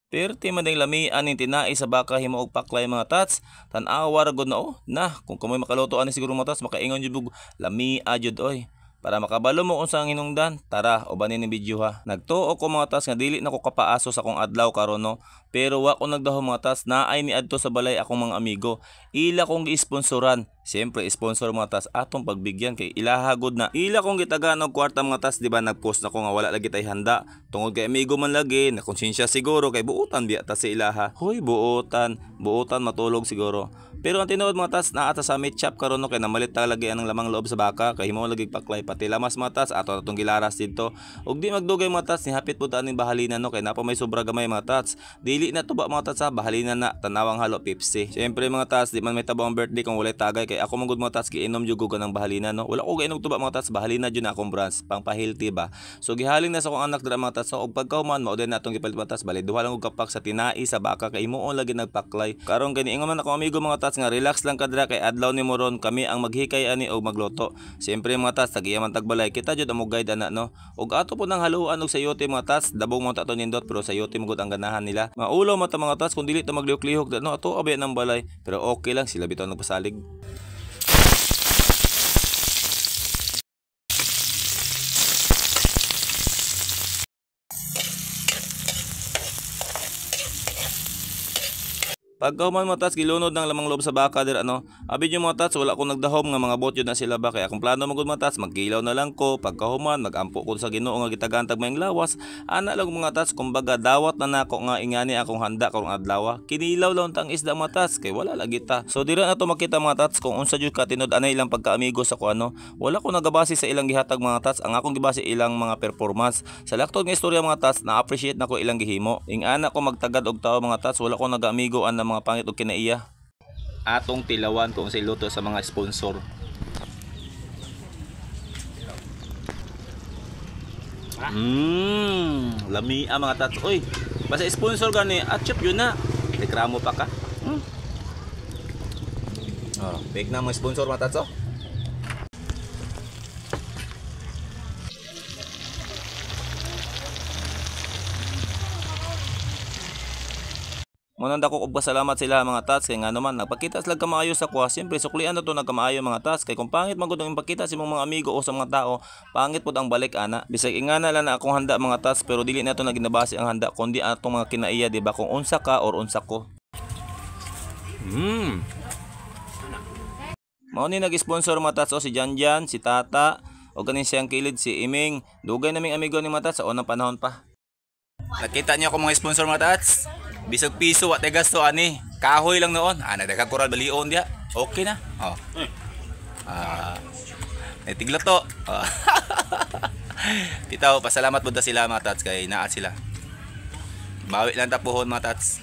Perti man ding lamian ning tinai sa baka himo og paklay mga tats. Tan-awa ra gud na na kung kamoy makaluto ani siguro mga tats makaingon jud og lamia jud oy. Para makabalo mo unsa ang hinungdan, tara ubanin ni video ha. Nagtuo ko mga tats nga dili na ko kapaaso sa akong adlaw karon no. Pero wa ko nagdaho mga tats naay ni adto sa balay akong mga amigo. Ila kong gi-sponsoran. Siyempre sponsor mga tats atong pagbigyan kay ilahagod na. Ila kong gitagaan og kwarta mga tats, di ba nagpost na ko nga wala lagi tay handa. Tungod kay amigo man lagi na konsensya siguro kay buutan biya ta sa ilaha. Hoy buutan matulog siguro. Pero ang tinuod mga tats naa ta sa meat shop karon no kay namalit ta lagi anang lamang loob sa baka kay himo lagi paklay pati lamas mga tats ato atong gilaras dito. Ug di magdugay mga tats ni hapit pud aning bahalina no kay napa may sobra gamay mga tats. Dili na tuba mga tats ha, bahalina na tanawang halo Pepsi. Syempre mga tats di man may tabang birthday kung walay tagay kay ako mangud mga tats giinom jud ko ng bahalina no. Wala ko gainom tuba mga tats, bahalina jud na akong brands pang pa-healthy ba. So gihalin na sa akong anak dira mga tats so, og pagkahuman mao din natong gipalit mga tats bali duha lang og kapak sa tinai sa baka kay himuon lagi nagpaklay. Karon gani ingon man ako amigo mga tats nga relax lang kadra kay adlaw ni moron kami ang maghikay ani og magluto. Siyempre mga tats tagiyaman tagbalay kita jud amo guide ana no. Og ato po nang haluan og sayote mga tats dabong mo ta to nindot pero sayote mo gud ang ganahan nila. Maulaw mata mga tats kung dili ta maglihok-lihok no ato abay nang balay pero okay lang sila bitaw nagpasalig. Pagkahuman mga tats gilunod ng lamang loob sa baka der ano. Abi yung mga tats wala ko nagdahom nga mga bot yun na sila ba kay akong plano magud mga tats magkilaw na lang ko pagkahuman magampo ko sa Ginoo nga gitagantag mayang lawas. Ana lang mga tats kumbaga dawat na nako nga ingani akong handa karong adlaw. Kinilaw lang tang isda mga tats kay wala lagi ta. So dira na to makita mga tats kung unsa jud ka tinud anay ilang pagkaamigo sa ko ano. Wala ko nagabase sa ilang gihatag mga tats, ang akong gibase ilang mga performance. Sa laktod nga istorya mga tats na appreciate nako ilang gihimo. Ing ana ko magtagad og tao mga tats wala ko nagaamigo an mga pangit og kinaiya. Atong tilawan kung sa luto sa mga sponsor. Lamia mga tats. Oy, basta sponsor gani atchop yun na. Reklamo pa ka. Oh, big na mo sponsor mga tats oh. Munang dako og pasalamat sila mga tats kay nga naman nagpakita sila kamaayo sa kuha. Siyempre suklian na to nagkamaayo mga tats kay kung pangit man gud ang ipakita sa imong mga amigo o sa mga tao, pangit pud ang balik ana. Bisag ingana lang na akong handa mga tats pero dili na to naginabase ang handa kundi atong mga kinaiya di ba kung unsa ka or unsa ko. Mao ni nag-sponsor mga tats o si Janjan, si Tata o ganin siyang kilid si Iming. Dugay naming amigo ni mga tats sa unang panahon pa. Nakita niyo ako mga sponsor mga tats? Bisag piso at gasto ani. Kahoy lang noon. Nagdaghang koral balion dia. Okay na. Oh. Tigla to. Bitaw, pasalamat pud sila mga tats kay naa sila. Bawi lang tapuhon mga tats.